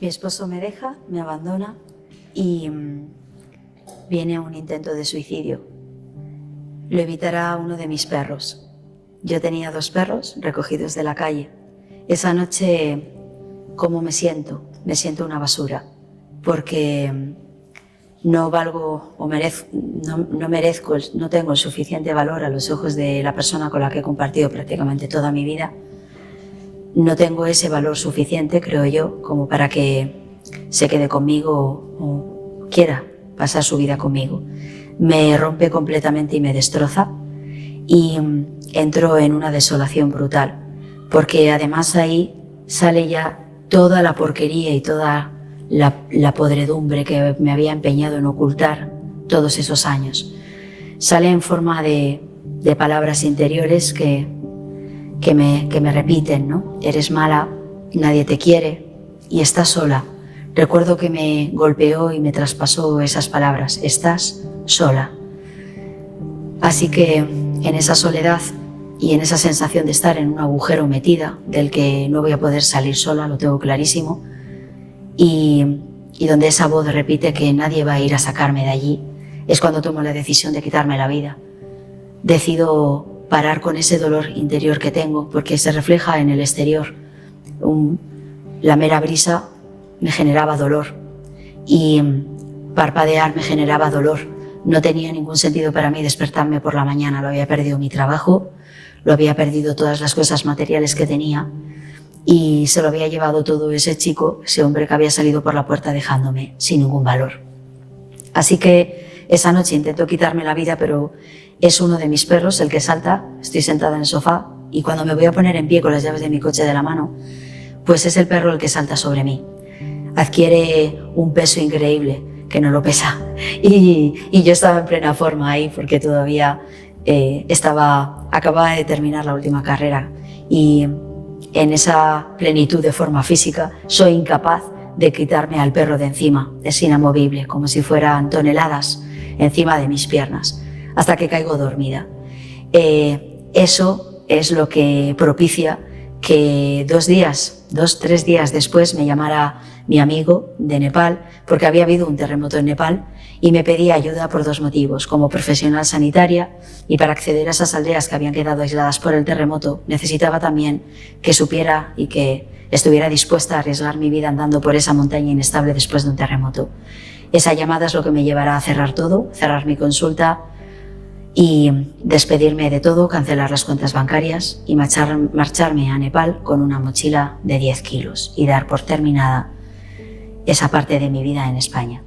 Mi esposo me deja, me abandona y viene a un intento de suicidio. Lo evitará uno de mis perros. Yo tenía 2 perros recogidos de la calle. Esa noche, ¿cómo me siento? Me siento una basura, porque no valgo o no tengo el suficiente valor a los ojos de la persona con la que he compartido prácticamente toda mi vida. No tengo ese valor suficiente, creo yo, como para que se quede conmigo o quiera pasar su vida conmigo. Me rompe completamente y me destroza y entro en una desolación brutal, porque además ahí sale ya toda la porquería y toda la podredumbre que me había empeñado en ocultar todos esos años. Sale en forma de palabras interiores que me repiten, ¿no? Eres mala, nadie te quiere y estás sola. Recuerdo que me golpeó y me traspasó esas palabras, estás sola. Así que en esa soledad y en esa sensación de estar en un agujero metida, del que no voy a poder salir sola, lo tengo clarísimo, y donde esa voz repite que nadie va a ir a sacarme de allí, es cuando tomo la decisión de quitarme la vida. Decido parar con ese dolor interior que tengo, porque se refleja en el exterior. La mera brisa me generaba dolor y parpadear me generaba dolor. No tenía ningún sentido para mí despertarme por la mañana. Lo había perdido mi trabajo, lo había perdido todas las cosas materiales que tenía y se lo había llevado todo ese chico, ese hombre que había salido por la puerta dejándome sin ningún valor. Así que esa noche intento quitarme la vida, pero es uno de mis perros el que salta. Estoy sentada en el sofá y cuando me voy a poner en pie con las llaves de mi coche de la mano, pues es el perro el que salta sobre mí. Adquiere un peso increíble que no lo pesa y yo estaba en plena forma ahí porque todavía acababa de terminar la última carrera y en esa plenitud de forma física soy incapaz de quitarme al perro de encima. Es inamovible, como si fueran toneladas encima de mis piernas, hasta que caigo dormida. Eso es lo que propicia que 2-3 días después me llamara mi amigo de Nepal, porque había habido un terremoto en Nepal y me pedía ayuda por 2 motivos. Como profesional sanitaria y para acceder a esas aldeas que habían quedado aisladas por el terremoto, necesitaba también que supiera y que estuviera dispuesta a arriesgar mi vida andando por esa montaña inestable después de un terremoto. Esa llamada es lo que me llevará a cerrar todo, cerrar mi consulta y despedirme de todo, cancelar las cuentas bancarias y marcharme a Nepal con una mochila de 10 kilos y dar por terminada esa parte de mi vida en España.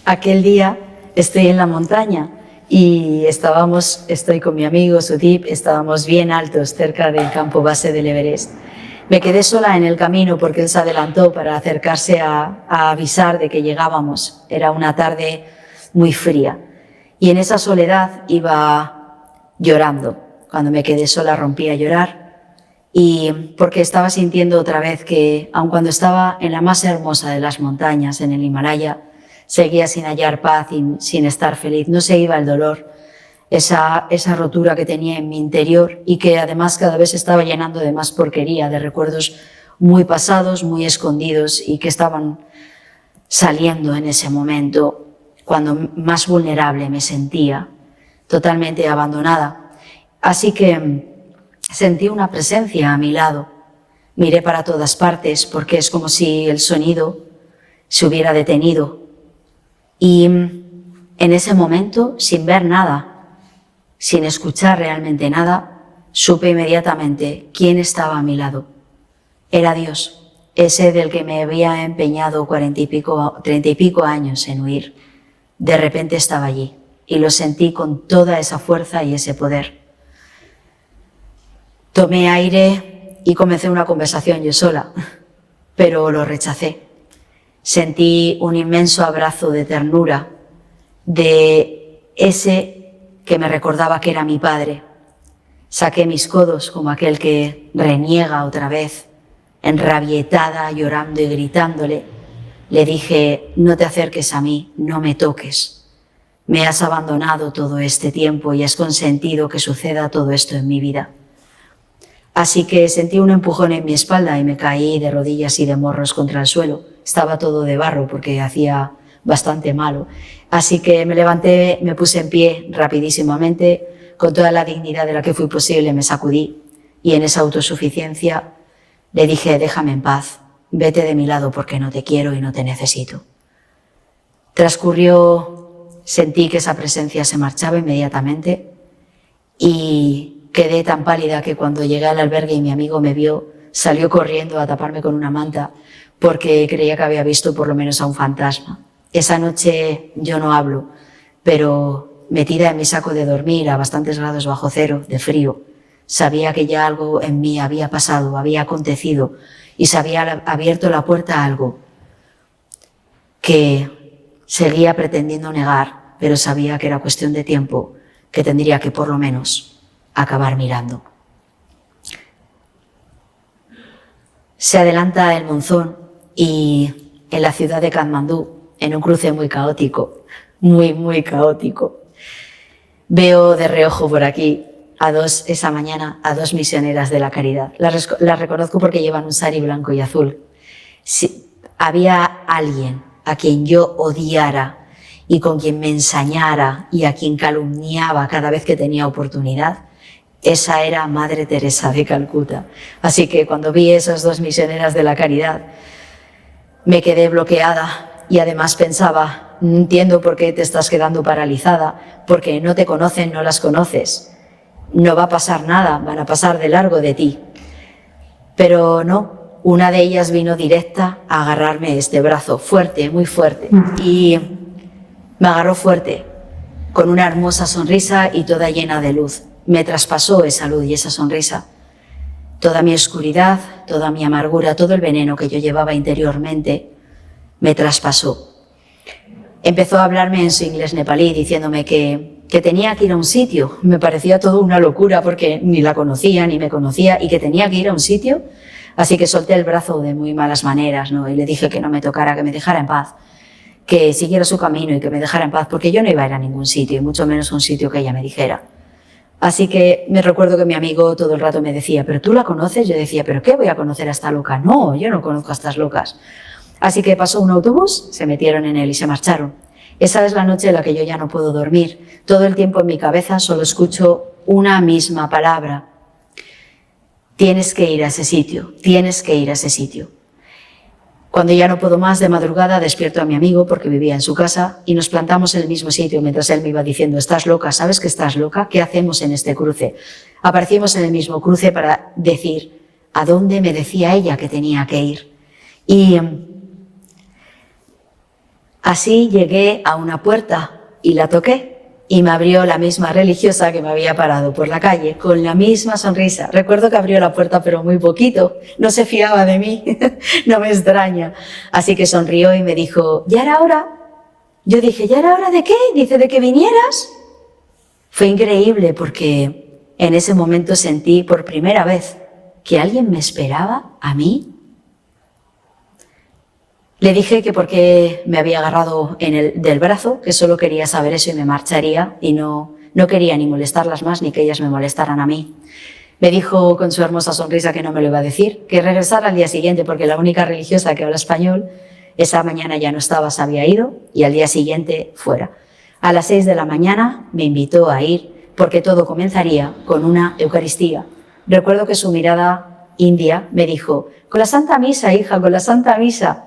Aquel día estoy en la montaña y estoy con mi amigo Sudip, estábamos bien altos cerca del campo base del Everest. Me quedé sola en el camino porque él se adelantó para acercarse a avisar de que llegábamos. Era una tarde muy fría y en esa soledad iba llorando. Cuando me quedé sola rompí a llorar y porque estaba sintiendo otra vez que, aun cuando estaba en la más hermosa de las montañas, en el Himalaya, seguía sin hallar paz y sin estar feliz. No se iba el dolor, esa rotura que tenía en mi interior y que además cada vez estaba llenando de más porquería, de recuerdos muy pasados, muy escondidos y que estaban saliendo en ese momento cuando más vulnerable me sentía, totalmente abandonada. Así que sentí una presencia a mi lado. Miré para todas partes porque es como si el sonido se hubiera detenido. Y en ese momento, sin ver nada, sin escuchar realmente nada, supe inmediatamente quién estaba a mi lado. Era Dios, ese del que me había empeñado 30 y pico años en huir. De repente estaba allí y lo sentí con toda esa fuerza y ese poder. Tomé aire y comencé una conversación yo sola, pero lo rechacé. Sentí un inmenso abrazo de ternura de ese que me recordaba que era mi padre. Saqué mis codos como aquel que reniega otra vez, enrabietada, llorando y gritándole. Le dije, no te acerques a mí, no me toques. Me has abandonado todo este tiempo y has consentido que suceda todo esto en mi vida. Así que sentí un empujón en mi espalda y me caí de rodillas y de morros contra el suelo. Estaba todo de barro porque hacía bastante malo. Así que me levanté, me puse en pie rapidísimamente, con toda la dignidad de la que fue posible me sacudí y en esa autosuficiencia le dije: déjame en paz, vete de mi lado porque no te quiero y no te necesito. Transcurrió, sentí que esa presencia se marchaba inmediatamente y quedé tan pálida que cuando llegué al albergue y mi amigo me vio, salió corriendo a taparme con una manta porque creía que había visto por lo menos a un fantasma. Esa noche yo no hablo, pero metida en mi saco de dormir a bastantes grados bajo cero, de frío, sabía que ya algo en mí había pasado, había acontecido y se había abierto la puerta a algo que seguía pretendiendo negar, pero sabía que era cuestión de tiempo, que tendría que por lo menos acabar mirando. Se adelanta el monzón y en la ciudad de Katmandú, en un cruce muy caótico, muy caótico, veo de reojo por aquí esa mañana a dos misioneras de la caridad. Las reconozco porque llevan un sari blanco y azul. Si había alguien a quien yo odiara y con quien me ensañara y a quien calumniaba cada vez que tenía oportunidad, esa era Madre Teresa de Calcuta. Así que cuando vi esas dos misioneras de la caridad, me quedé bloqueada y además pensaba: no entiendo por qué te estás quedando paralizada, porque no te conocen, no las conoces. No va a pasar nada, van a pasar de largo de ti. Pero no, una de ellas vino directa a agarrarme este brazo, fuerte, muy fuerte, y me agarró fuerte, con una hermosa sonrisa y toda llena de luz. Me traspasó esa luz y esa sonrisa. Toda mi oscuridad, toda mi amargura, todo el veneno que yo llevaba interiormente, me traspasó. Empezó a hablarme en su inglés nepalí, diciéndome que tenía que ir a un sitio. Me parecía todo una locura porque ni la conocía, ni me conocía, y que tenía que ir a un sitio. Así que solté el brazo de muy malas maneras, ¿no? Y le dije que no me tocara, que me dejara en paz, que siguiera su camino y que me dejara en paz, porque yo no iba a ir a ningún sitio, y mucho menos a un sitio que ella me dijera. Así que me recuerdo que mi amigo todo el rato me decía: ¿pero tú la conoces? Yo decía: ¿pero qué voy a conocer a esta loca? No, yo no conozco a estas locas. Así que pasó un autobús, se metieron en él y se marcharon. Esa es la noche en la que yo ya no puedo dormir. Todo el tiempo en mi cabeza solo escucho una misma palabra: tienes que ir a ese sitio, tienes que ir a ese sitio. Cuando ya no puedo más, de madrugada despierto a mi amigo porque vivía en su casa y nos plantamos en el mismo sitio mientras él me iba diciendo: estás loca, ¿sabes que estás loca? ¿Qué hacemos en este cruce? Aparecimos en el mismo cruce para decir a dónde me decía ella que tenía que ir. Y así llegué a una puerta y la toqué. Y me abrió la misma religiosa que me había parado por la calle, con la misma sonrisa. Recuerdo que abrió la puerta, pero muy poquito. No se fiaba de mí, no me extraña. Así que sonrió y me dijo: ¿ya era hora? Yo dije: ¿ya era hora de qué? Dice: de que vinieras. Fue increíble porque en ese momento sentí por primera vez que alguien me esperaba a mí. Le dije que porque me había agarrado del brazo, que solo quería saber eso y me marcharía, y no quería ni molestarlas más ni que ellas me molestaran a mí. Me dijo con su hermosa sonrisa que no me lo iba a decir, que regresara al día siguiente porque la única religiosa que habla español esa mañana ya no estaba, se había ido, y al día siguiente fuera. A las 6 de la mañana me invitó a ir porque todo comenzaría con una Eucaristía. Recuerdo que su mirada india me dijo: con la Santa Misa, hija, con la Santa Misa.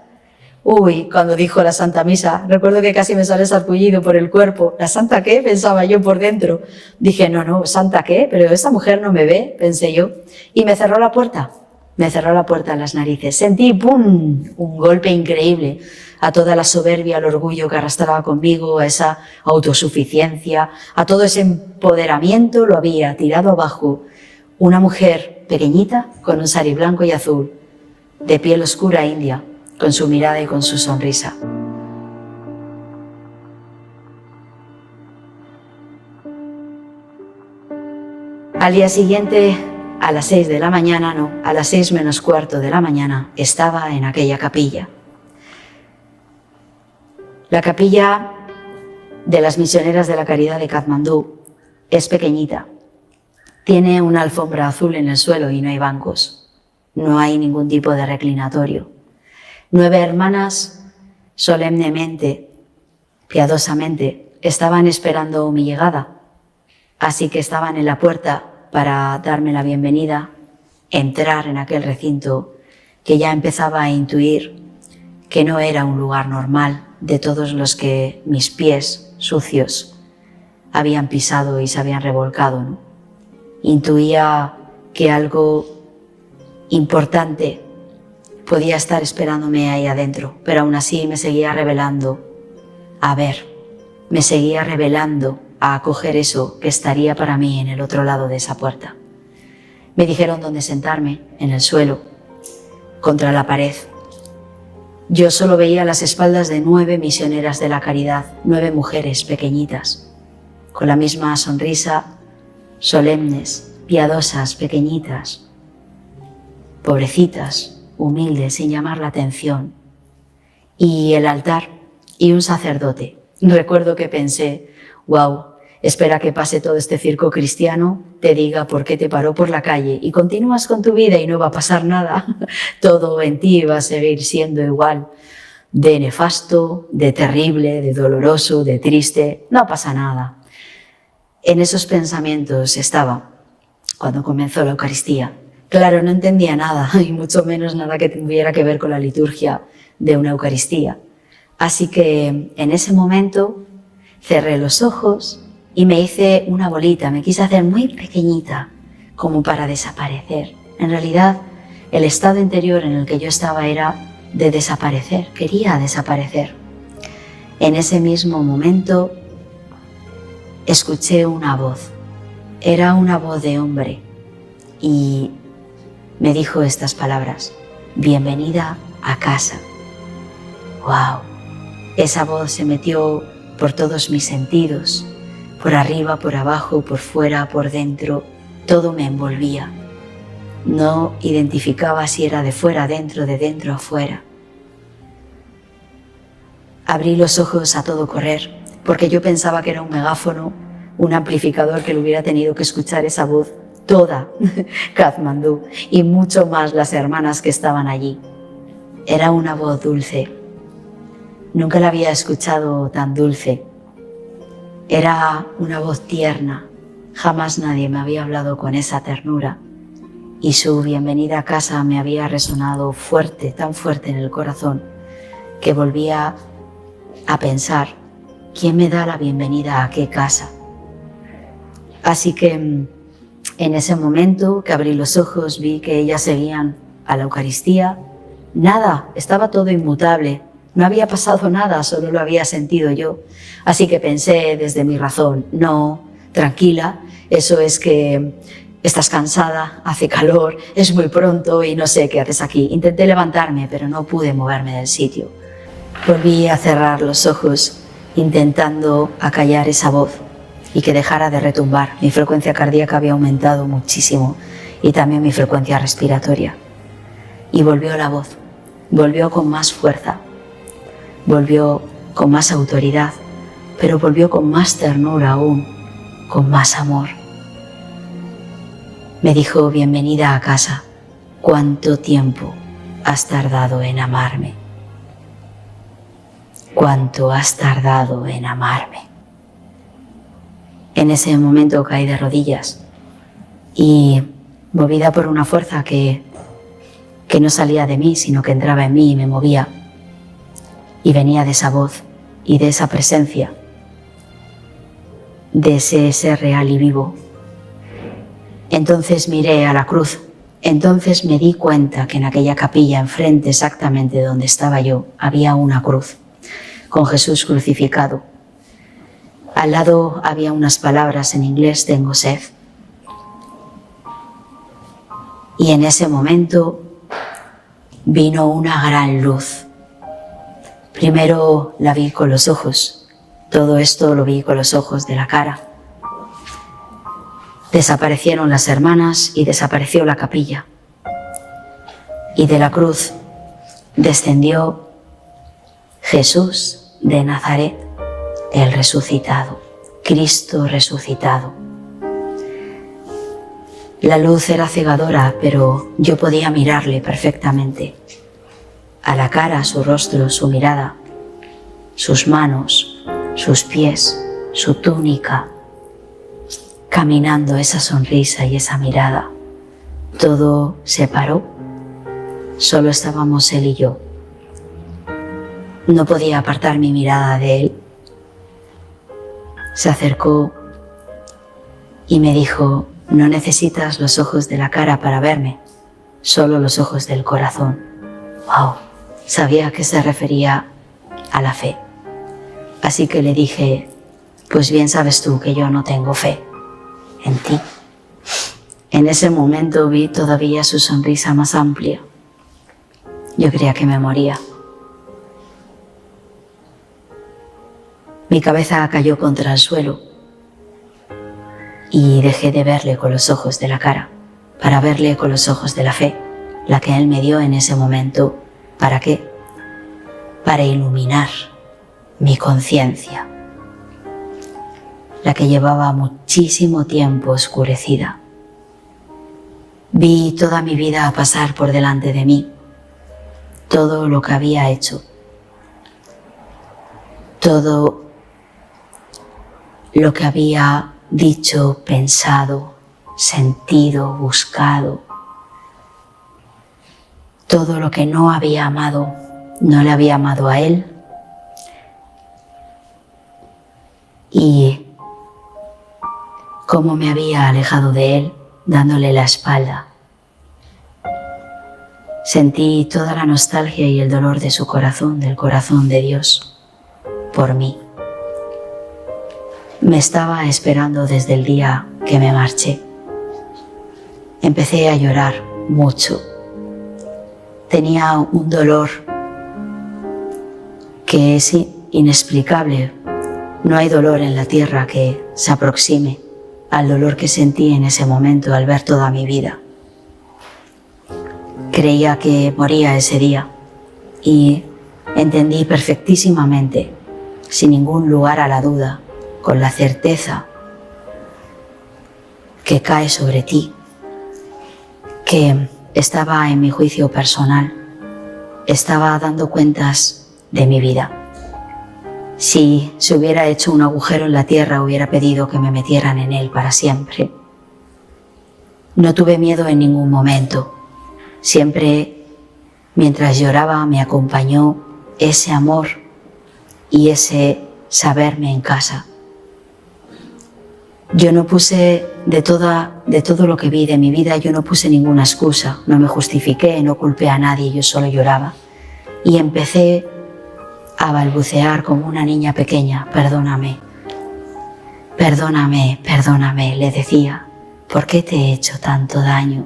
Uy, cuando dijo la Santa Misa, recuerdo que casi me sale sarpullido por el cuerpo. ¿La Santa qué? Pensaba yo por dentro. Dije: no, ¿Santa qué? Pero esta mujer no me ve, pensé yo. Y me cerró la puerta en las narices. Sentí, ¡pum!, un golpe increíble a toda la soberbia, al orgullo que arrastraba conmigo, a esa autosuficiencia, a todo ese empoderamiento, lo había tirado abajo. Una mujer pequeñita, con un sari blanco y azul, de piel oscura india, con su mirada y con su sonrisa. Al día siguiente, a las 6 de la mañana, no, a las 6 menos cuarto de la mañana, estaba en aquella capilla. La capilla de las misioneras de la caridad de Katmandú es pequeñita. Tiene una alfombra azul en el suelo y no hay bancos. No hay ningún tipo de reclinatorio. 9 hermanas solemnemente, piadosamente, estaban esperando mi llegada. Así que estaban en la puerta para darme la bienvenida, entrar en aquel recinto que ya empezaba a intuir que no era un lugar normal de todos los que mis pies sucios habían pisado y se habían revolcado, ¿no? Intuía que algo importante podía estar esperándome ahí adentro, pero aún así me seguía revelando a ver, me seguía revelando a acoger eso que estaría para mí en el otro lado de esa puerta. Me dijeron dónde sentarme, en el suelo, contra la pared. Yo solo veía las espaldas de 9 misioneras de la caridad, 9 mujeres pequeñitas, con la misma sonrisa, solemnes, piadosas, pequeñitas, pobrecitas, humildes, sin llamar la atención. Y el altar y un sacerdote. Recuerdo que pensé, wow, espera que pase todo este circo cristiano, te diga por qué te paró por la calle y continúas con tu vida y no va a pasar nada. Todo en ti va a seguir siendo igual de nefasto, de terrible, de doloroso, de triste. No pasa nada. En esos pensamientos estaba cuando comenzó la Eucaristía. Claro, no entendía nada y mucho menos nada que tuviera que ver con la liturgia de una Eucaristía. Así que en ese momento cerré los ojos y me hice una bolita, me quise hacer muy pequeñita, como para desaparecer. En realidad, el estado interior en el que yo estaba era de desaparecer, quería desaparecer. En ese mismo momento, escuché una voz. Era una voz de hombre y me dijo estas palabras: bienvenida a casa. ¡Wow! Esa voz se metió por todos mis sentidos, por arriba, por abajo, por fuera, por dentro, todo me envolvía. No identificaba si era de fuera adentro, de dentro afuera. Abrí los ojos a todo correr, porque yo pensaba que era un megáfono, un amplificador que le hubiera tenido que escuchar esa voz toda Katmandú y mucho más las hermanas que estaban allí. Era una voz dulce. Nunca la había escuchado tan dulce. Era una voz tierna. Jamás nadie me había hablado con esa ternura. Y su bienvenida a casa me había resonado fuerte, tan fuerte en el corazón, que volvía a pensar: ¿quién me da la bienvenida a qué casa? Así que en ese momento que abrí los ojos vi que ellas seguían a la Eucaristía. Nada, estaba todo inmutable. No había pasado nada, solo lo había sentido yo. Así que pensé desde mi razón: no, tranquila, eso es que estás cansada, hace calor, es muy pronto y no sé qué haces aquí. Intenté levantarme, pero no pude moverme del sitio. Volví a cerrar los ojos, intentando acallar esa voz y que dejara de retumbar. Mi frecuencia cardíaca había aumentado muchísimo y también mi frecuencia respiratoria. Y volvió la voz, volvió con más fuerza. Volvió con más autoridad, pero volvió con más ternura aún, con más amor. Me dijo: bienvenida a casa. ¿Cuánto tiempo has tardado en amarme? ¿Cuánto has tardado en amarme? En ese momento caí de rodillas y, movida por una fuerza que no salía de mí, sino que entraba en mí y me movía, y venía de esa voz y de esa presencia, de ese ser real y vivo. Entonces miré a la cruz. Entonces me di cuenta que en aquella capilla, enfrente exactamente donde estaba yo, había una cruz con Jesús crucificado. Al lado había unas palabras en inglés: tengo sed. Y en ese momento vino una gran luz. Primero la vi con los ojos. Todo esto lo vi con los ojos de la cara. Desaparecieron las hermanas y desapareció la capilla. Y de la cruz descendió Jesús de Nazaret, el resucitado, Cristo resucitado. La luz era cegadora, pero yo podía mirarle perfectamente. A la cara, su rostro, su mirada, sus manos, sus pies, su túnica, caminando, esa sonrisa y esa mirada. Todo se paró, solo estábamos él y yo. No podía apartar mi mirada de él. Se acercó y me dijo: no necesitas los ojos de la cara para verme, solo los ojos del corazón. ¡Wow! Sabía que se refería a la fe. Así que le dije: pues bien sabes tú que yo no tengo fe en ti. En ese momento vi todavía su sonrisa más amplia. Yo creía que me moría. Mi cabeza cayó contra el suelo y dejé de verle con los ojos de la cara para verle con los ojos de la fe, la que él me dio en ese momento. ¿Para qué? Para iluminar mi conciencia, la que llevaba muchísimo tiempo oscurecida. Vi toda mi vida pasar por delante de mí, todo lo que había hecho, todo lo que había dicho, pensado, sentido, buscado, todo lo que no había amado, no le había amado a él, y cómo me había alejado de él, dándole la espalda. Sentí toda la nostalgia y el dolor de su corazón, del corazón de Dios, por mí. Me estaba esperando desde el día que me marché. Empecé a llorar mucho. Tenía un dolor que es inexplicable. No hay dolor en la tierra que se aproxime al dolor que sentí en ese momento al ver toda mi vida. Creía que moría ese día y entendí perfectísimamente, sin ningún lugar a la duda, con la certeza que cae sobre ti, que estaba en mi juicio personal, estaba dando cuentas de mi vida. Si se hubiera hecho un agujero en la tierra, hubiera pedido que me metieran en él para siempre. No tuve miedo en ningún momento. Siempre, mientras lloraba, me acompañó ese amor y ese saberme en casa. Yo no puse, de todo lo que vi de mi vida, yo no puse ninguna excusa, no me justifiqué, no culpé a nadie, yo solo lloraba. Y empecé a balbucear como una niña pequeña: perdóname, perdóname, perdóname, le decía. ¿Por qué te he hecho tanto daño?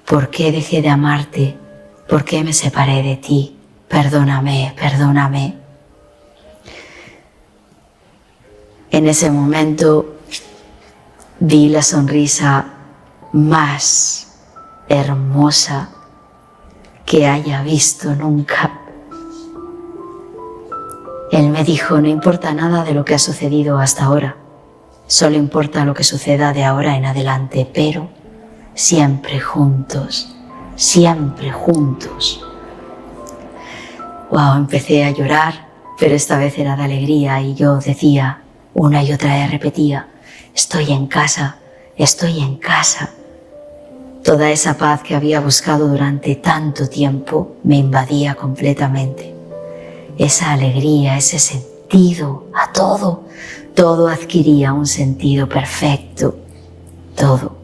¿Por qué dejé de amarte? ¿Por qué me separé de ti? Perdóname, perdóname. En ese momento vi la sonrisa más hermosa que haya visto nunca. Él me dijo: no importa nada de lo que ha sucedido hasta ahora, solo importa lo que suceda de ahora en adelante, pero siempre juntos, siempre juntos. Wow, empecé a llorar, pero esta vez era de alegría y yo decía una y otra vez, repetía: estoy en casa, estoy en casa. Toda esa paz que había buscado durante tanto tiempo me invadía completamente. Esa alegría, ese sentido a todo, todo adquiría un sentido perfecto, todo.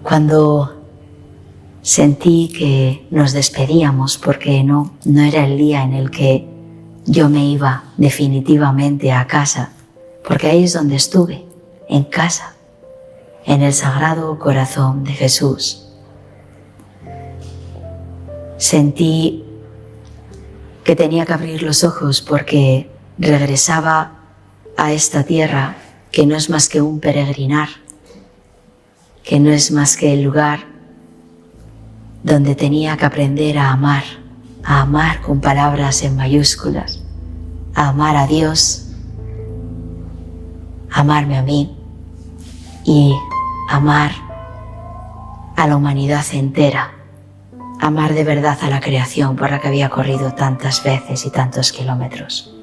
Cuando sentí que nos despedíamos, porque no era el día en el que yo me iba definitivamente a casa, porque ahí es donde estuve, en casa, en el Sagrado Corazón de Jesús. Sentí que tenía que abrir los ojos porque regresaba a esta tierra que no es más que un peregrinar, que no es más que el lugar donde tenía que aprender a a amar con palabras en mayúsculas, a amar a Dios, a amarme a mí y amar a la humanidad entera, amar de verdad a la creación por la que había corrido tantas veces y tantos kilómetros.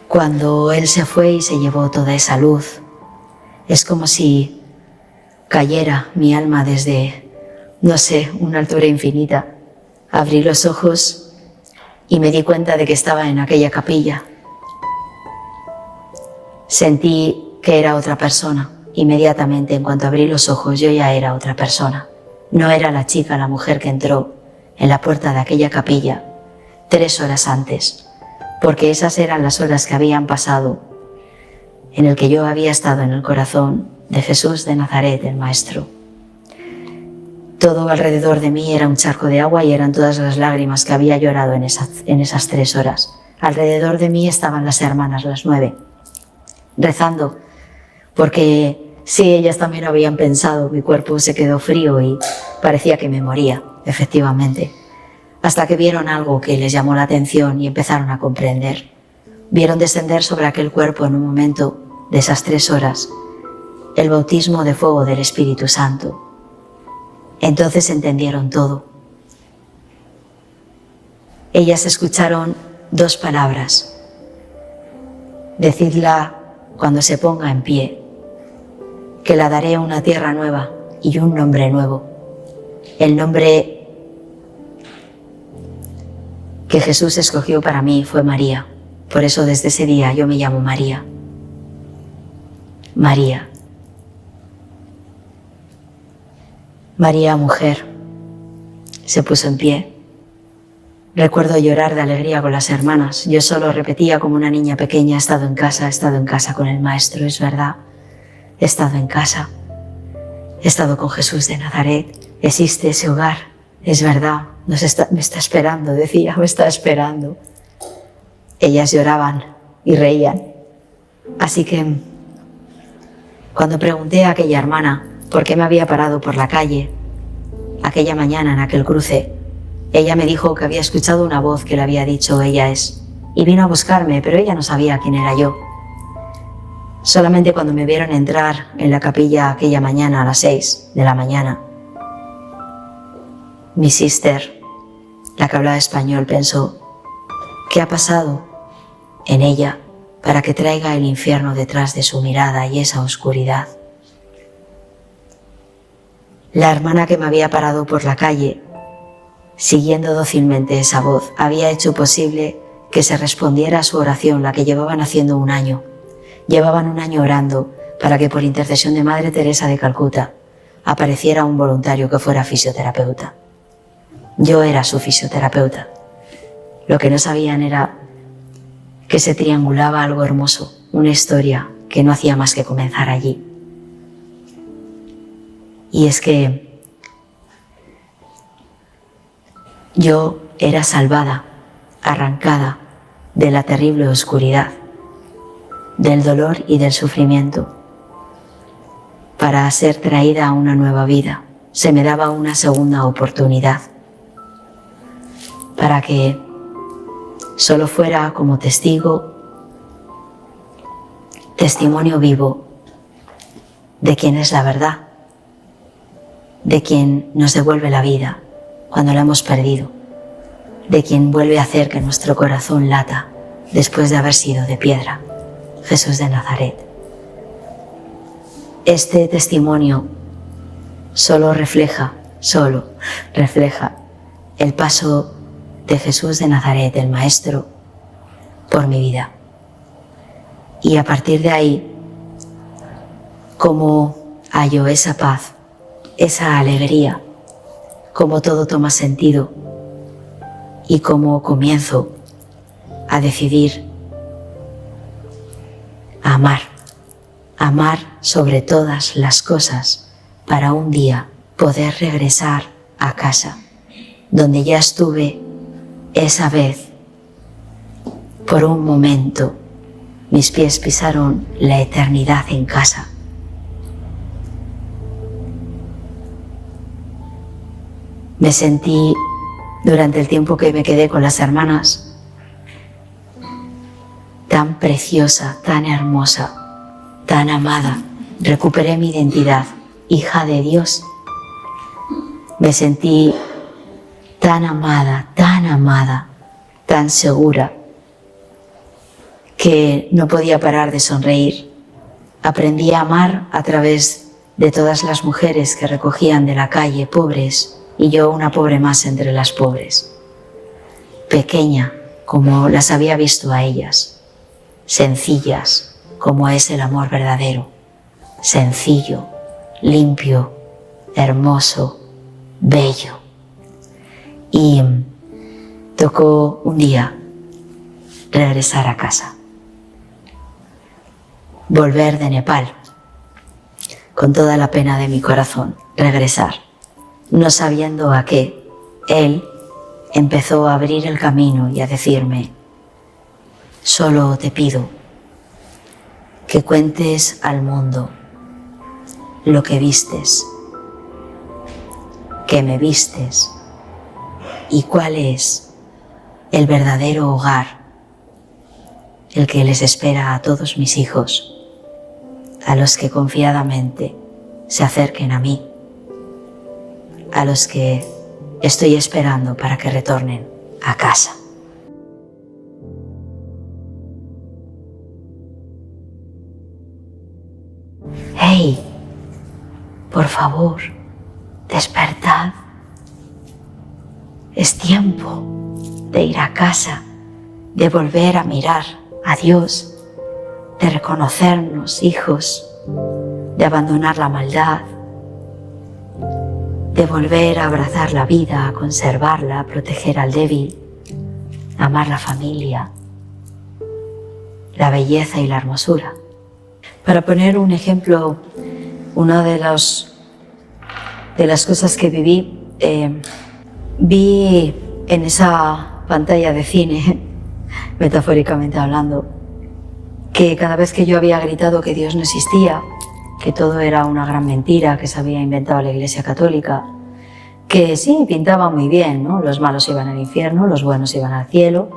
Cuando Él se fue y se llevó toda esa luz, es como si cayera mi alma desde, no sé, una altura infinita. Abrí los ojos y me di cuenta de que estaba en aquella capilla. Sentí que era otra persona. Inmediatamente, en cuanto abrí los ojos, yo ya era otra persona. No era la chica, la mujer que entró en la puerta de aquella capilla 3 horas antes, porque esas eran las horas que habían pasado en el que yo había estado en el corazón de Jesús de Nazaret, el Maestro. Todo alrededor de mí era un charco de agua y eran todas las lágrimas que había llorado en esas 3 horas. Alrededor de mí estaban las hermanas, las 9, rezando, porque sí, ellas también habían pensado, mi cuerpo se quedó frío y parecía que me moría, efectivamente, hasta que vieron algo que les llamó la atención y empezaron a comprender. Vieron descender sobre aquel cuerpo en un momento de esas 3 horas el bautismo de fuego del Espíritu Santo. Entonces entendieron todo. Ellas escucharon 2 palabras. Decidla cuando se ponga en pie, que la daré una tierra nueva y un nombre nuevo. El nombre que Jesús escogió para mí fue María. Por eso desde ese día yo me llamo María. María. María, mujer, se puso en pie. Recuerdo llorar de alegría con las hermanas. Yo solo repetía como una niña pequeña: he estado en casa con el Maestro, es verdad. He estado en casa, he estado con Jesús de Nazaret. Existe ese hogar, es verdad. Me está esperando, decía, me está esperando. Ellas lloraban y reían. Así que cuando pregunté a aquella hermana por qué me había parado por la calle aquella mañana en aquel cruce, ella me dijo que había escuchado una voz que le había dicho: ella es, y vino a buscarme, pero ella no sabía quién era yo. Solamente cuando me vieron entrar en la capilla aquella mañana a las 6 de la mañana, mi sister, la que hablaba español, pensó: ¿qué ha pasado en ella para que traiga el infierno detrás de su mirada y esa oscuridad? La hermana que me había parado por la calle, siguiendo dócilmente esa voz, había hecho posible que se respondiera a su oración, la que llevaban haciendo 1 año. Llevaban 1 año orando para que por intercesión de Madre Teresa de Calcuta apareciera un voluntario que fuera fisioterapeuta. Yo era su fisioterapeuta. Lo que no sabían era que se triangulaba algo hermoso, una historia que no hacía más que comenzar allí. Y es que yo era salvada, arrancada de la terrible oscuridad, del dolor y del sufrimiento, para ser traída a una nueva vida. Se me daba una segunda oportunidad para que solo fuera como testimonio vivo de quien es la verdad, de quien nos devuelve la vida cuando la hemos perdido, de quien vuelve a hacer que nuestro corazón lata después de haber sido de piedra, Jesús de Nazaret. Este testimonio solo refleja el paso de Jesús de Nazaret, el Maestro, por mi vida. Y a partir de ahí, cómo hallo esa paz, esa alegría, cómo todo toma sentido y cómo comienzo a decidir a amar sobre todas las cosas para un día poder regresar a casa, donde ya estuve esa vez. Por un momento mis pies pisaron la eternidad en casa. Me sentí durante el tiempo que me quedé con las hermanas, tan preciosa, tan hermosa, tan amada. Recuperé mi identidad, hija de Dios. Me sentí tan amada, tan segura, que no podía parar de sonreír. Aprendí a amar a través de todas las mujeres que recogían de la calle, pobres, y yo una pobre más entre las pobres. Pequeña, como las había visto a ellas. Sencillas, como es el amor verdadero. Sencillo, limpio, hermoso, bello. Y tocó un día regresar a casa. Volver de Nepal, con toda la pena de mi corazón, regresar, no sabiendo a qué. Él empezó a abrir el camino y a decirme: solo te pido que cuentes al mundo lo que vistes, que me vistes, y cuál es el verdadero hogar, el que les espera a todos mis hijos, a los que confiadamente se acerquen a mí, a los que estoy esperando para que retornen a casa. ¡Hey! Por favor, despertad. Es tiempo de ir a casa, de volver a mirar a Dios, de reconocernos hijos, de abandonar la maldad, de volver a abrazar la vida, a conservarla, a proteger al débil, a amar la familia, la belleza y la hermosura. Para poner un ejemplo, una de las cosas que viví, vi en esa pantalla de cine, metafóricamente hablando, que cada vez que yo había gritado que Dios no existía, que todo era una gran mentira que se había inventado la Iglesia Católica, que sí, pintaba muy bien, ¿no? Los malos iban al infierno, los buenos iban al cielo,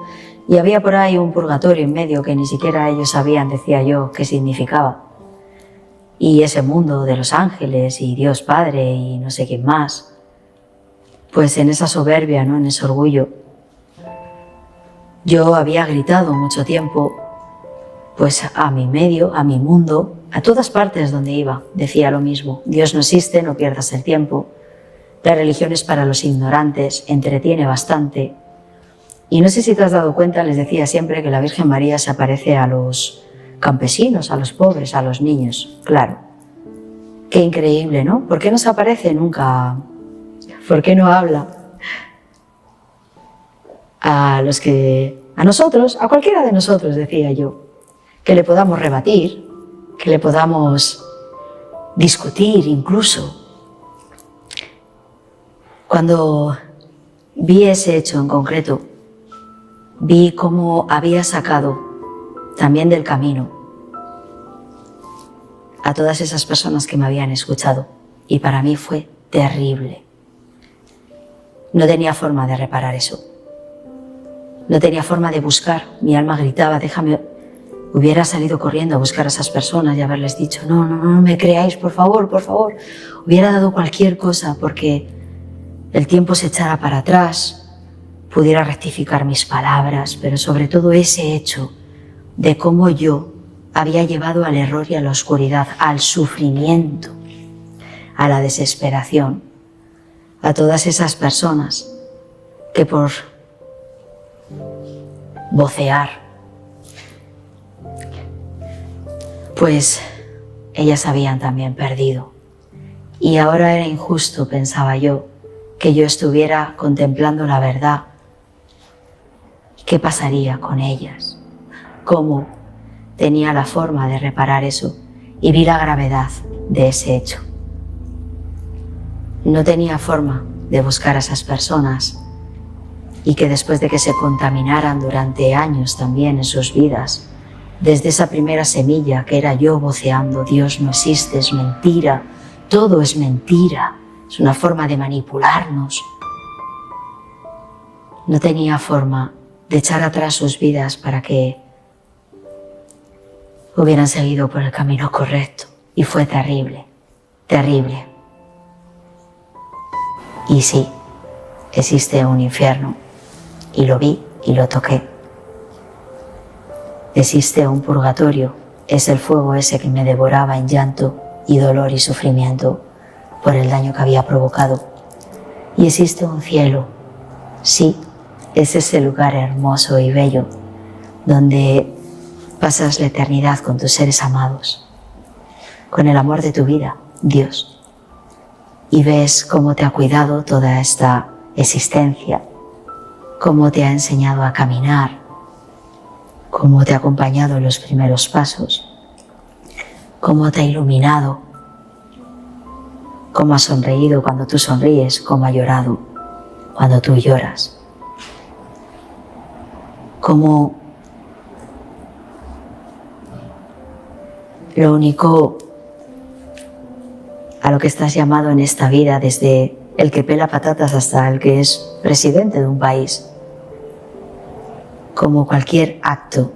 y había por ahí un purgatorio en medio que ni siquiera ellos sabían, decía yo, qué significaba. Y ese mundo de los ángeles y Dios Padre y no sé quién más, pues en esa soberbia, ¿no? En ese orgullo, yo había gritado mucho tiempo, pues a mi medio, a mi mundo, a todas partes donde iba, decía lo mismo: Dios no existe, no pierdas el tiempo, la religión es para los ignorantes, entretiene bastante. Y no sé si te has dado cuenta, les decía siempre que la Virgen María se aparece a los campesinos, a los pobres, a los niños. Claro, qué increíble, ¿no? ¿Por qué no se aparece nunca? ¿Por qué no habla a nosotros, a cualquiera de nosotros, decía yo, que le podamos rebatir, que le podamos discutir incluso? Cuando vi ese hecho en concreto, vi cómo había sacado también del camino a todas esas personas que me habían escuchado, y para mí fue terrible. No tenía forma de reparar eso. No tenía forma de buscar. Mi alma gritaba: déjame. Hubiera salido corriendo a buscar a esas personas y haberles dicho: no me creáis, por favor, por favor. Hubiera dado cualquier cosa porque el tiempo se echara para atrás, pudiera rectificar mis palabras, pero sobre todo ese hecho de cómo yo había llevado al error y a la oscuridad, al sufrimiento, a la desesperación, a todas esas personas que por vocear, pues ellas habían también perdido. Y ahora era injusto, pensaba yo, que yo estuviera contemplando la verdad. ¿Qué pasaría con ellas? ¿Cómo tenía la forma de reparar eso? Y vi la gravedad de ese hecho. No tenía forma de buscar a esas personas y que después de que se contaminaran durante años también en sus vidas, desde esa primera semilla que era yo voceando: Dios no existe, es mentira, todo es mentira, es una forma de manipularnos. no tenía forma de echar atrás sus vidas para que hubieran seguido por el camino correcto. Y fue terrible, terrible. Y sí, existe un infierno, y lo vi y lo toqué. Existe un purgatorio, es el fuego ese que me devoraba en llanto y dolor y sufrimiento por el daño que había provocado. Y existe un cielo, sí, es ese lugar hermoso y bello donde pasas la eternidad con tus seres amados, con el amor de tu vida, Dios, y ves cómo te ha cuidado toda esta existencia, cómo te ha enseñado a caminar, cómo te ha acompañado en los primeros pasos, cómo te ha iluminado, cómo ha sonreído cuando tú sonríes, cómo ha llorado cuando tú lloras, cómo lo único a lo que estás llamado en esta vida, desde el que pela patatas hasta el que es presidente de un país, como cualquier acto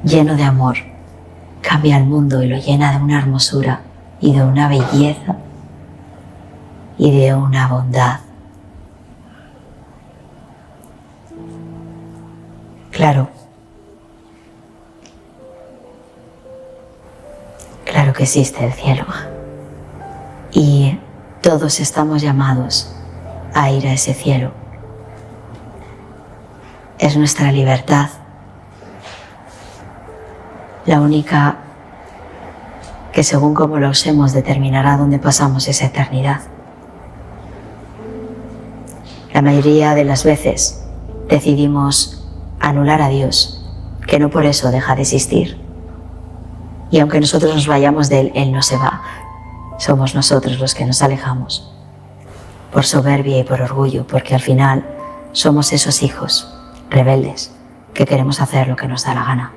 lleno de amor, cambia el mundo y lo llena de una hermosura y de una belleza y de una bondad. Claro, claro que existe el cielo. Y todos estamos llamados a ir a ese cielo. Es nuestra libertad, la única que según cómo lo usemos determinará dónde pasamos esa eternidad. La mayoría de las veces decidimos anular a Dios, que no por eso deja de existir. Y aunque nosotros nos vayamos de Él, Él no se va. Somos nosotros los que nos alejamos por soberbia y por orgullo, porque al final somos esos hijos rebeldes que queremos hacer lo que nos da la gana.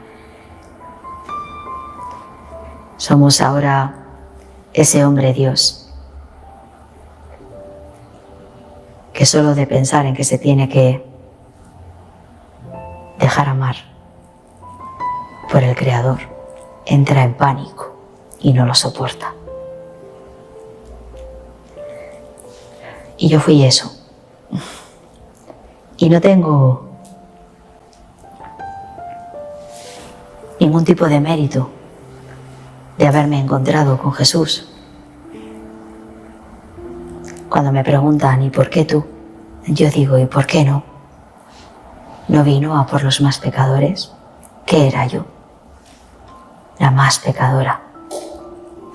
Somos ahora ese hombre Dios que solo de pensar en que se tiene que dejar amar por el Creador entra en pánico y no lo soporta. Y yo fui eso. Y no tengo ningún tipo de mérito de haberme encontrado con Jesús. Cuando me preguntan ¿y por qué tú? Yo digo ¿y por qué no? ¿No vino a por los más pecadores? ¿Qué era yo? La más pecadora.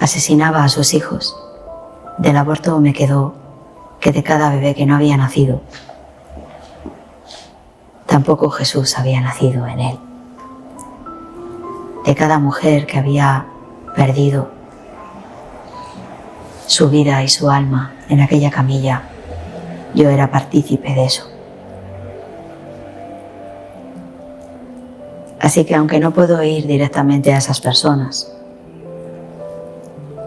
Asesinaba a sus hijos. Del aborto me quedó que de cada bebé que no había nacido, tampoco Jesús había nacido en él. De cada mujer que había perdido su vida y su alma en aquella camilla, yo era partícipe de eso. Así que aunque no puedo ir directamente a esas personas,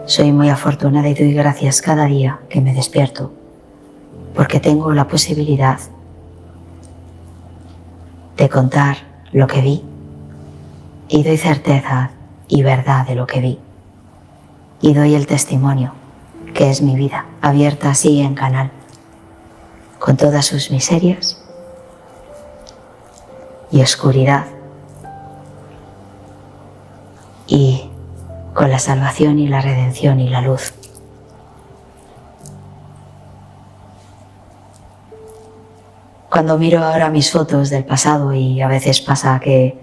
soy muy afortunada y doy gracias cada día que me despierto, porque tengo la posibilidad de contar lo que vi y doy certeza y verdad de lo que vi y doy el testimonio que es mi vida, abierta así en canal, con todas sus miserias y oscuridad y con la salvación y la redención y la luz. Cuando miro ahora mis fotos del pasado y a veces pasa que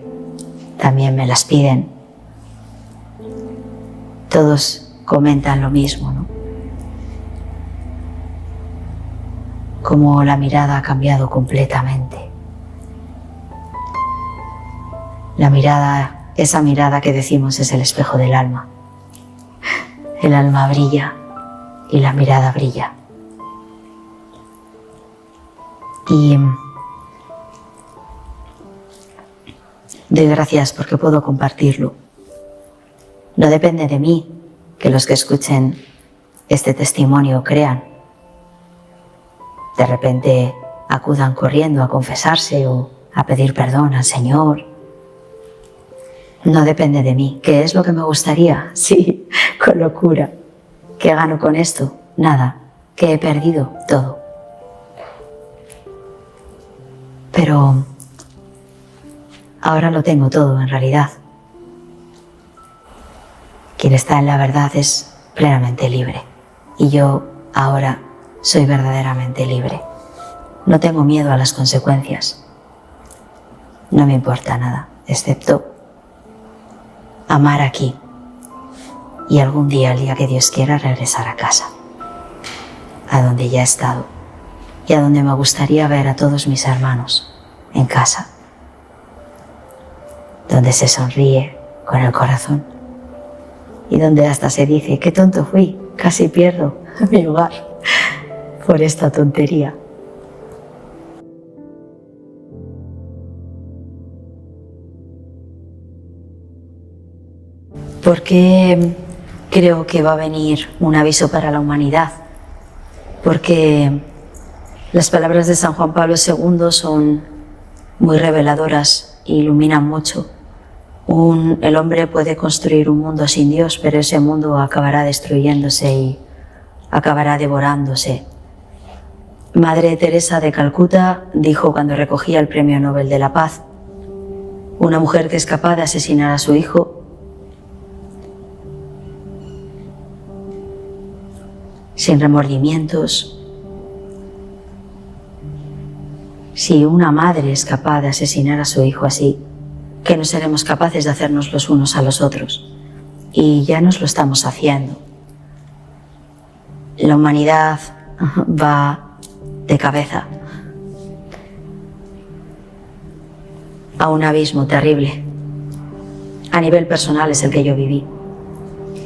también me las piden, todos comentan lo mismo, ¿no? Como la mirada ha cambiado completamente. La mirada, esa mirada que decimos es el espejo del alma. El alma brilla y la mirada brilla. Y doy gracias porque puedo compartirlo. No depende de mí que los que escuchen este testimonio crean. De repente acudan corriendo a confesarse o a pedir perdón al Señor. No depende de mí. ¿Qué es lo que me gustaría? Sí, con locura. ¿Qué gano con esto? Nada. ¿Qué he perdido? Todo. Pero ahora lo tengo todo en realidad. Quien está en la verdad es plenamente libre. Y yo ahora soy verdaderamente libre. No tengo miedo a las consecuencias. No me importa nada, excepto amar aquí y algún día, el día que Dios quiera, regresar a casa, a donde ya he estado y a donde me gustaría ver a todos mis hermanos en casa, donde se sonríe con el corazón y donde hasta se dice: qué tonto fui, casi pierdo mi hogar por esta tontería. Porque creo que va a venir un aviso para la humanidad, porque las palabras de San Juan Pablo II son muy reveladoras e iluminan mucho. El hombre puede construir un mundo sin Dios, pero ese mundo acabará destruyéndose y acabará devorándose. Madre Teresa de Calcuta dijo cuando recogía el Premio Nobel de la Paz: una mujer que es capaz de asesinar a su hijo sin remordimientos. Si una madre es capaz de asesinar a su hijo así, ¿qué no seremos capaces de hacernos los unos a los otros? Y ya nos lo estamos haciendo. La humanidad va de cabeza a un abismo terrible. A nivel personal es el que yo viví.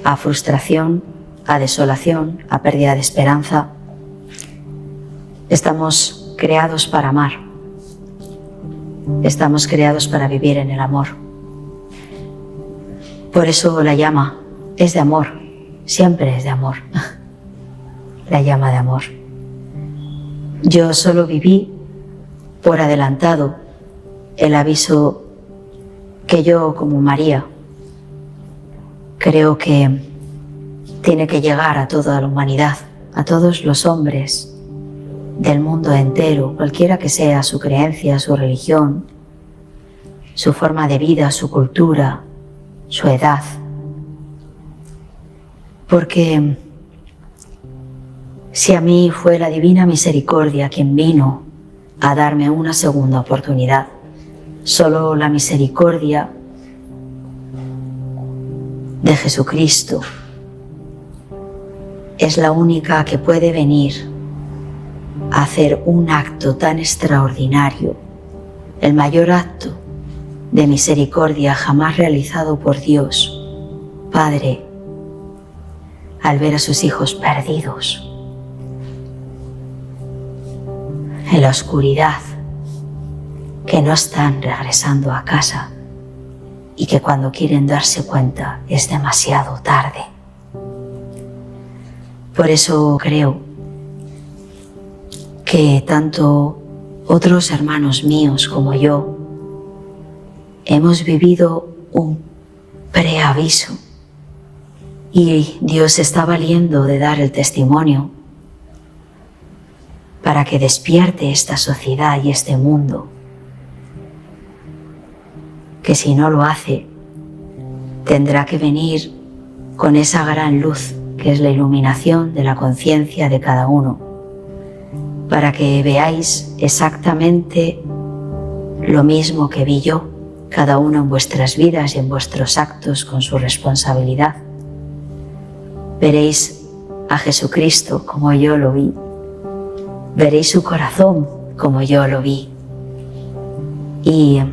A frustración, a desolación, a pérdida de esperanza. Estamos creados para amar. Estamos creados para vivir en el amor. Por eso la llama es de amor, siempre es de amor. La llama de amor. Yo solo viví por adelantado el aviso que yo, como María, creo que tiene que llegar a toda la humanidad, a todos los hombres del mundo entero, cualquiera que sea su creencia, su religión, su forma de vida, su cultura, su edad. Porque si a mí fue la divina misericordia quien vino a darme una segunda oportunidad, solo la misericordia de Jesucristo es la única que puede venir a hacer un acto tan extraordinario, el mayor acto de misericordia jamás realizado por Dios, Padre, al ver a sus hijos perdidos en la oscuridad, que no están regresando a casa y que cuando quieren darse cuenta es demasiado tarde. Por eso creo que tanto otros hermanos míos como yo hemos vivido un preaviso y Dios está valiendo de dar el testimonio para que despierte esta sociedad y este mundo, que si no lo hace tendrá que venir con esa gran luz que es la iluminación de la conciencia de cada uno, para que veáis exactamente lo mismo que vi yo, cada uno en vuestras vidas y en vuestros actos con su responsabilidad. Veréis a Jesucristo como yo lo vi, veréis su corazón como yo lo vi y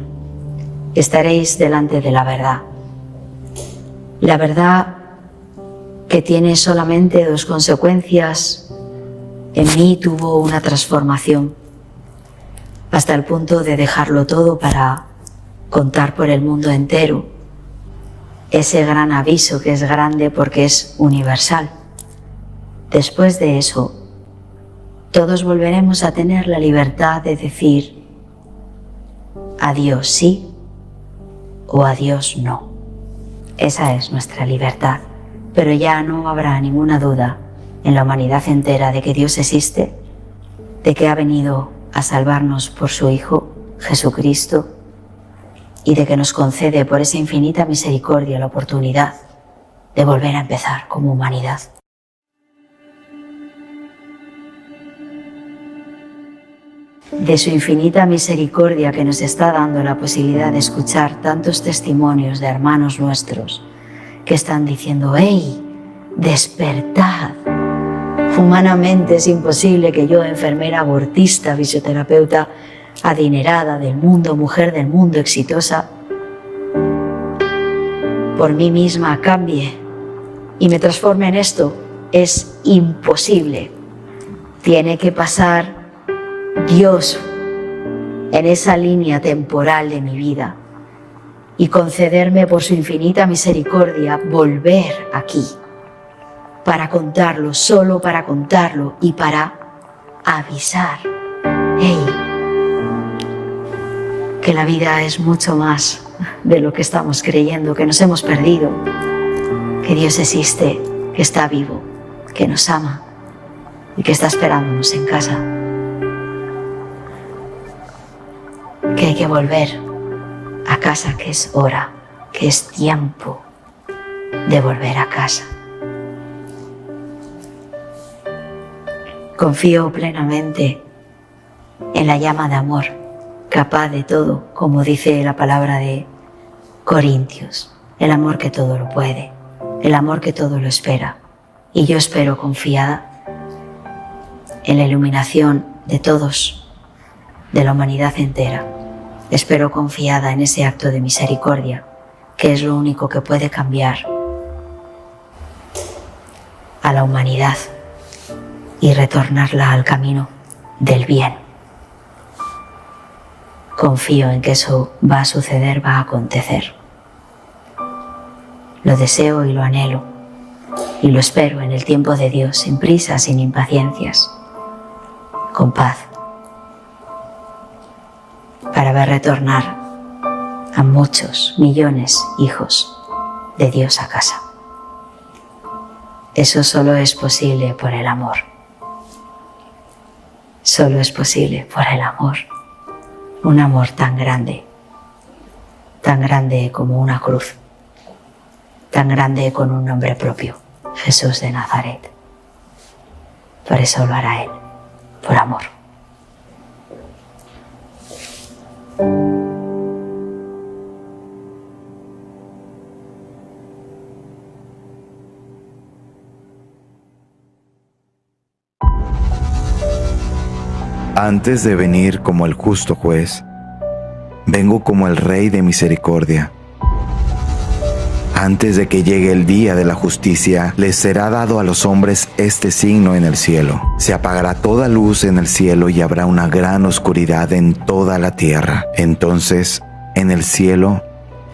estaréis delante de la verdad. La verdad que tiene solamente dos consecuencias, en mí tuvo una transformación hasta el punto de dejarlo todo para contar por el mundo entero ese gran aviso que es grande porque es universal. Después de eso, todos volveremos a tener la libertad de decir a Dios sí o a Dios no. Esa es nuestra libertad, pero ya no habrá ninguna duda en la humanidad entera de que Dios existe, de que ha venido a salvarnos por su Hijo, Jesucristo, y de que nos concede por esa infinita misericordia la oportunidad de volver a empezar como humanidad. De su infinita misericordia que nos está dando la posibilidad de escuchar tantos testimonios de hermanos nuestros que están diciendo: ¡hey, despertad! Humanamente es imposible que yo, enfermera, abortista, fisioterapeuta, adinerada del mundo, mujer del mundo, exitosa, por mí misma cambie y me transforme en esto. Es imposible. Tiene que pasar Dios en esa línea temporal de mi vida y concederme por su infinita misericordia volver aquí para contarlo, solo para contarlo y para avisar: hey, que la vida es mucho más de lo que estamos creyendo, que nos hemos perdido, que Dios existe, que está vivo, que nos ama y que está esperándonos en casa. Que hay que volver a casa, que es hora, que es tiempo de volver a casa. Confío plenamente en la llama de amor, capaz de todo, como dice la palabra de Corintios, el amor que todo lo puede, el amor que todo lo espera. Y yo espero confiada en la iluminación de todos, de la humanidad entera. Espero confiada en ese acto de misericordia, que es lo único que puede cambiar a la humanidad y retornarla al camino del bien. Confío en que eso va a suceder, va a acontecer. Lo deseo y lo anhelo y lo espero en el tiempo de Dios, sin prisas, sin impaciencias, con paz, para ver retornar a muchos millones hijos de Dios a casa. Eso solo es posible por el amor. Solo es posible por el amor. Un amor tan grande como una cruz, tan grande con un nombre propio, Jesús de Nazaret. Por eso lo hará Él, por amor. Antes de venir como el justo juez, vengo como el Rey de misericordia. Antes de que llegue el día de la justicia, les será dado a los hombres este signo en el cielo. Se apagará toda luz en el cielo y habrá una gran oscuridad en toda la tierra. Entonces, en el cielo,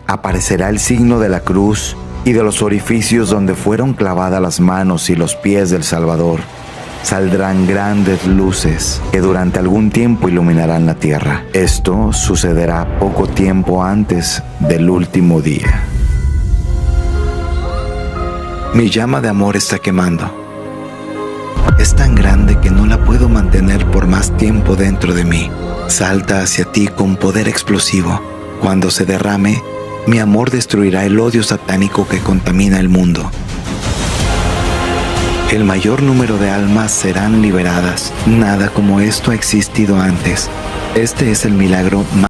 aparecerá el signo de la cruz y de los orificios donde fueron clavadas las manos y los pies del Salvador. Saldrán grandes luces que durante algún tiempo iluminarán la tierra. Esto sucederá poco tiempo antes del último día. Mi llama de amor está quemando. Es tan grande que no la puedo mantener por más tiempo dentro de mí. Salta hacia ti con poder explosivo. Cuando se derrame, mi amor destruirá el odio satánico que contamina el mundo. El mayor número de almas serán liberadas. Nada como esto ha existido antes. Este es el milagro más